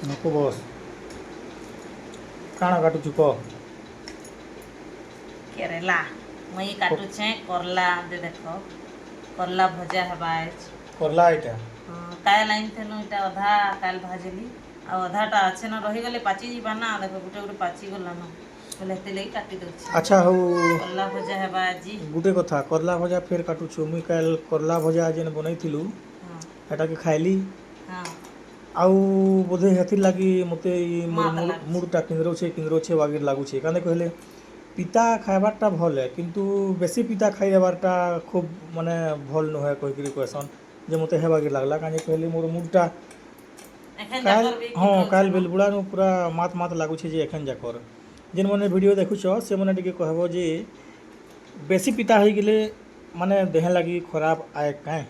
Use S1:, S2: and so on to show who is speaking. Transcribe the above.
S1: नको बस काଣା काटुछु कह
S2: केरेला मुई काटुछे करला दे देखो करला भजा हेबा आज
S1: करला एटा
S2: काल आनिथेनु इटा अधा काल भाजली आ अधाटा अच्छे न रहीगले पाची जीवा ना देखो गुटे गुटे पाची गला न बोले हेते लगी काटी दउछे
S1: अच्छा हो
S2: करला भजा हेबा आजी
S1: गुटे कथा करला भजा फेर काटुछु मुई काल करला भजा जेन बनैथिलु
S2: हाँ
S1: एटा के खाइली
S2: हाँ
S1: आउ बोधे हेथिर लागी मते मोर
S2: माद लाଗୁଛି
S1: मुडटा किंद्रो छे वागिर लागुछे काने कहले पिता खाइबारटा भल है किंतु बेसी पिता खाई देबारटा खूब माने भल न है कहिकरी कहसन जे मते हे वागिर लागला काने कहले मोर मुडटा
S2: एखन
S1: काल
S2: जाकर भी
S1: हाँ
S2: किंद्रो
S1: काल
S2: छै न
S1: बेलबुड़ा नु पूरा मात मात लागुछे जे एखन जाकर जेन मने वीडियो देखुछ से मने टिके कहबो जे बेसी पिता हो गले माने देह लगी खराब आए काए